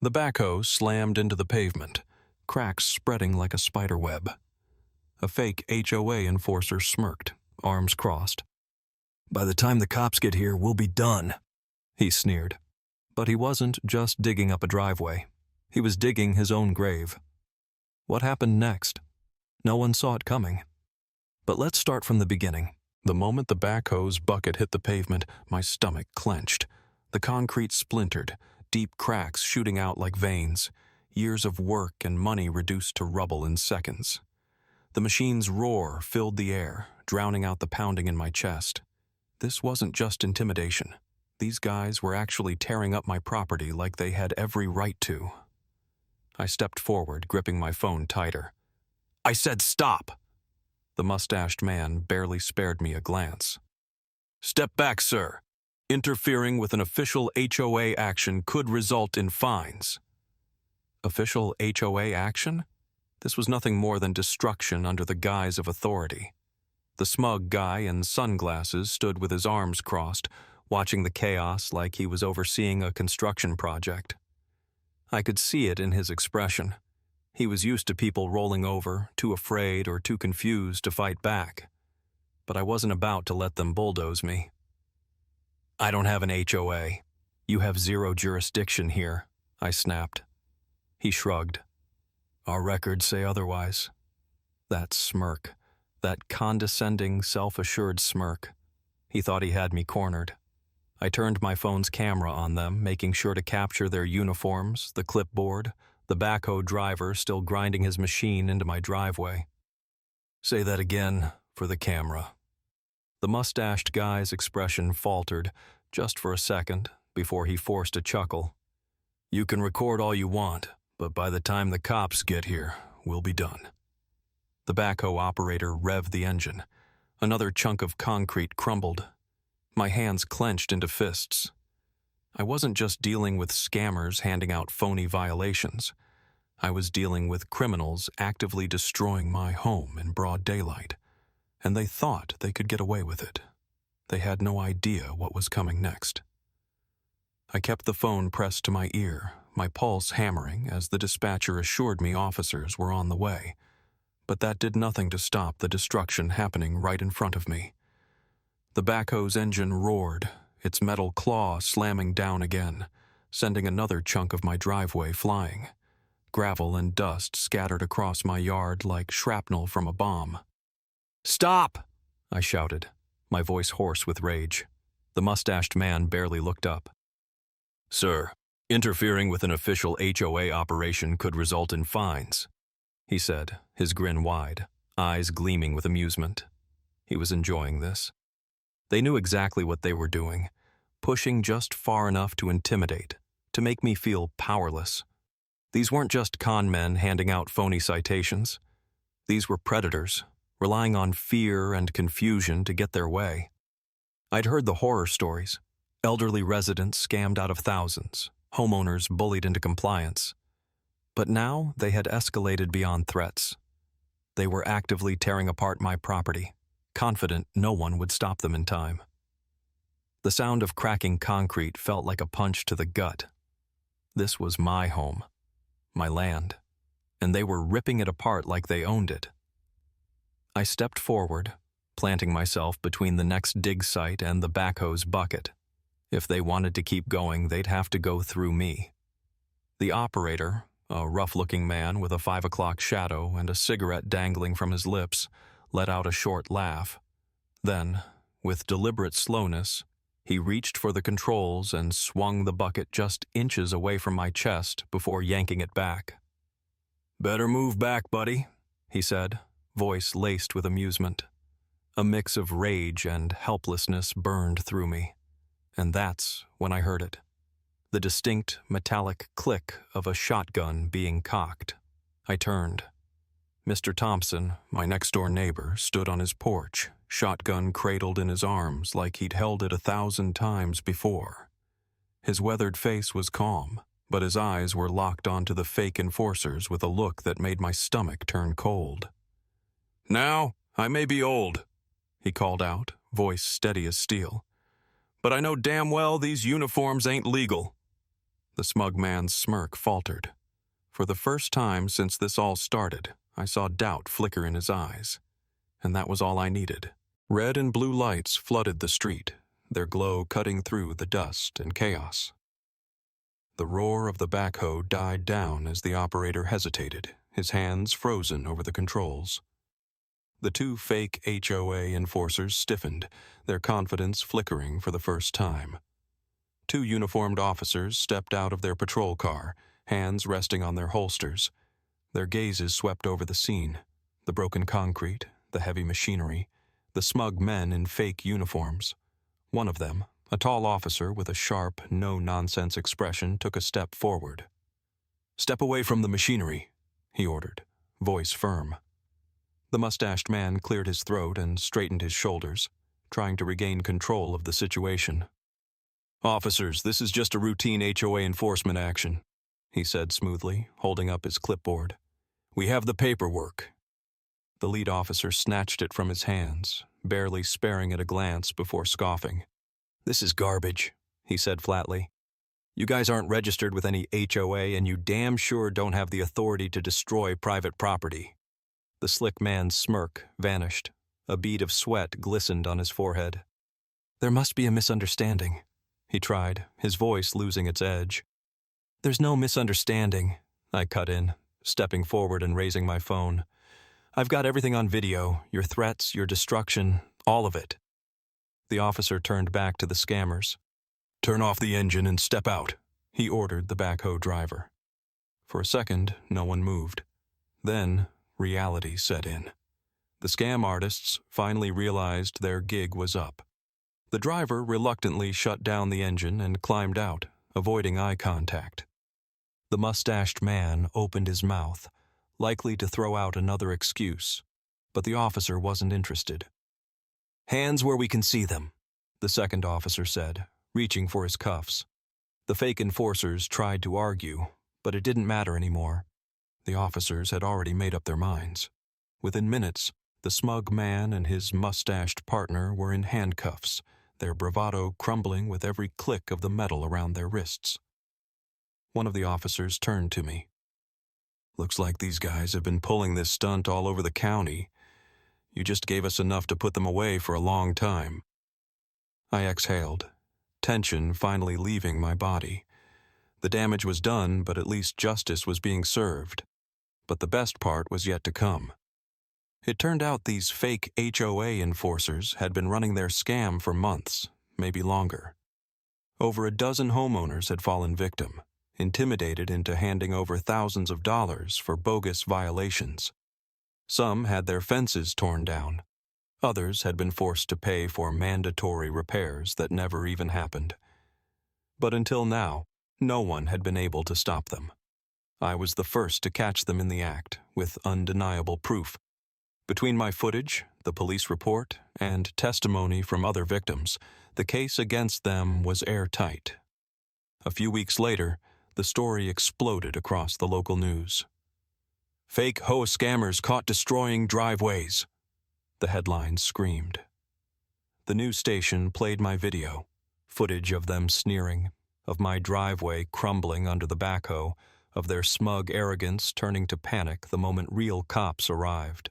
The backhoe slammed into the pavement, cracks spreading like a spider web. A fake HOA enforcer smirked, arms crossed. "By the time the cops get here, we'll be done," he sneered. But he wasn't just digging up a driveway. He was digging his own grave. What happened next? No one saw it coming. But let's start from the beginning. The moment the backhoe's bucket hit the pavement, my stomach clenched. The concrete splintered, deep cracks shooting out like veins, years of work and money reduced to rubble in seconds. The machine's roar filled the air, drowning out the pounding in my chest. This wasn't just intimidation. These guys were actually tearing up my property like they had every right to. I stepped forward, gripping my phone tighter. "I said stop!" The mustached man barely spared me a glance. "Step back, sir. Interfering with an official HOA action could result in fines." Official HOA action? This was nothing more than destruction under the guise of authority. The smug guy in sunglasses stood with his arms crossed, watching the chaos like he was overseeing a construction project. I could see it in his expression. He was used to people rolling over, too afraid or too confused to fight back. But I wasn't about to let them bulldoze me. "I don't have an HOA. You have zero jurisdiction here," I snapped. He shrugged. "Our records say otherwise." That smirk, that condescending, self-assured smirk. He thought he had me cornered. I turned my phone's camera on them, making sure to capture their uniforms, the clipboard, the backhoe driver still grinding his machine into my driveway. "Say that again, for the camera." The mustached guy's expression faltered, just for a second, before he forced a chuckle. "You can record all you want, but by the time the cops get here, we'll be done." The backhoe operator revved the engine. Another chunk of concrete crumbled. My hands clenched into fists. I wasn't just dealing with scammers handing out phony violations. I was dealing with criminals actively destroying my home in broad daylight. And they thought they could get away with it. They had no idea what was coming next. I kept the phone pressed to my ear, my pulse hammering as the dispatcher assured me officers were on the way. But that did nothing to stop the destruction happening right in front of me. The backhoe's engine roared, its metal claw slamming down again, sending another chunk of my driveway flying. Gravel and dust scattered across my yard like shrapnel from a bomb. "Stop!" I shouted, my voice hoarse with rage. The mustached man barely looked up. "Sir, interfering with an official HOA operation could result in fines," he said, his grin wide, eyes gleaming with amusement. He was enjoying this. They knew exactly what they were doing, pushing just far enough to intimidate, to make me feel powerless. These weren't just con men handing out phony citations. These were predators, relying on fear and confusion to get their way. I'd heard the horror stories. Elderly residents scammed out of thousands, homeowners bullied into compliance. But now they had escalated beyond threats. They were actively tearing apart my property, confident no one would stop them in time. The sound of cracking concrete felt like a punch to the gut. This was my home, my land, and they were ripping it apart like they owned it. I stepped forward, planting myself between the next dig site and the backhoe's bucket. If they wanted to keep going, they'd have to go through me. The operator, a rough-looking man with a 5 o'clock shadow and a cigarette dangling from his lips, let out a short laugh. Then, with deliberate slowness, he reached for the controls and swung the bucket just inches away from my chest before yanking it back. "Better move back, buddy," he said, voice laced with amusement. A mix of rage and helplessness burned through me. And that's when I heard it. The distinct metallic click of a shotgun being cocked. I turned. Mr. Thompson, my next-door neighbor, stood on his porch, shotgun cradled in his arms like he'd held it 1,000 times before. His weathered face was calm, but his eyes were locked onto the fake enforcers with a look that made my stomach turn cold. "Now, I may be old," he called out, voice steady as steel, "but I know damn well these uniforms ain't legal. The smug man's smirk faltered. For the first time since this all started, I saw doubt flicker in his eyes. And that was all I needed. Red and blue lights flooded the street, their glow cutting through the dust and chaos. The roar of the backhoe died down as the operator hesitated, his hands frozen over the controls. The two fake HOA enforcers stiffened, their confidence flickering for the first time. Two uniformed officers stepped out of their patrol car, hands resting on their holsters. Their gazes swept over the scene, the broken concrete, the heavy machinery, the smug men in fake uniforms. One of them, a tall officer with a sharp, no-nonsense expression, took a step forward. "Step away from the machinery," he ordered, voice firm. The mustached man cleared his throat and straightened his shoulders, trying to regain control of the situation. "Officers, this is just a routine HOA enforcement action," he said smoothly, holding up his clipboard. "We have the paperwork." The lead officer snatched it from his hands, barely sparing it a glance before scoffing. "This is garbage," he said flatly. "You guys aren't registered with any HOA, and you damn sure don't have the authority to destroy private property." The slick man's smirk vanished. A bead of sweat glistened on his forehead. "There must be a misunderstanding," he tried, his voice losing its edge. "There's no misunderstanding," I cut in, stepping forward and raising my phone. "I've got everything on video, your threats, your destruction, all of it." The officer turned back to the scammers. "Turn off the engine and step out," he ordered the backhoe driver. For a second, no one moved. Then, reality set in. The scam artists finally realized their gig was up. The driver reluctantly shut down the engine and climbed out, avoiding eye contact. The mustached man opened his mouth, likely to throw out another excuse, but the officer wasn't interested. "Hands where we can see them," the second officer said, reaching for his cuffs. The fake enforcers tried to argue, but it didn't matter anymore. The officers had already made up their minds. Within minutes, the smug man and his mustached partner were in handcuffs, their bravado crumbling with every click of the metal around their wrists. One of the officers turned to me. "Looks like these guys have been pulling this stunt all over the county. You just gave us enough to put them away for a long time." I exhaled, tension finally leaving my body. The damage was done, but at least justice was being served. But the best part was yet to come. It turned out these fake HOA enforcers had been running their scam for months, maybe longer. Over a dozen homeowners had fallen victim, intimidated into handing over thousands of dollars for bogus violations. Some had their fences torn down. Others had been forced to pay for mandatory repairs that never even happened. But until now, no one had been able to stop them. I was the first to catch them in the act, with undeniable proof. Between my footage, the police report, and testimony from other victims, the case against them was airtight. A few weeks later, the story exploded across the local news. "Fake HOA scammers caught destroying driveways," the headlines screamed. The news station played my video, footage of them sneering, of my driveway crumbling under the backhoe, of their smug arrogance turning to panic the moment real cops arrived.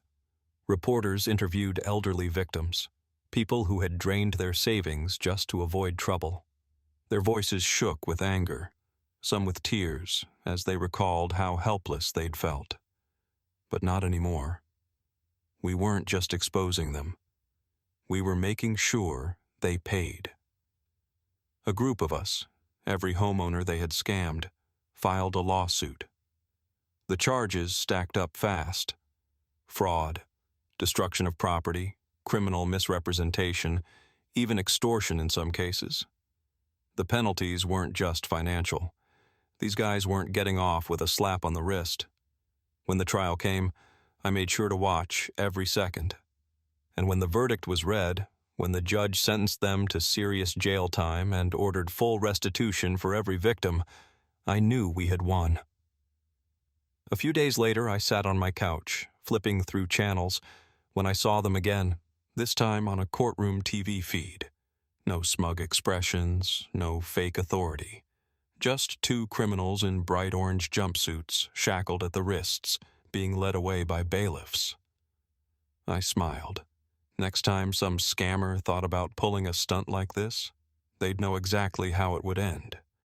Reporters interviewed elderly victims, people who had drained their savings just to avoid trouble. Their voices shook with anger, some with tears, as they recalled how helpless they'd felt. But not anymore. We weren't just exposing them. We were making sure they paid. A group of us, every homeowner they had scammed, filed a lawsuit. The charges stacked up fast. Fraud, destruction of property, criminal misrepresentation, even extortion in some cases. The penalties weren't just financial. These guys weren't getting off with a slap on the wrist. When the trial came, I made sure to watch every second. And when the verdict was read, when the judge sentenced them to serious jail time and ordered full restitution for every victim, I knew we had won. A few days later, I sat on my couch, flipping through channels, when I saw them again, this time on a courtroom TV feed. No smug expressions, no fake authority. Just two criminals in bright orange jumpsuits, shackled at the wrists, being led away by bailiffs. I smiled. Next time some scammer thought about pulling a stunt like this, they'd know exactly how it would end.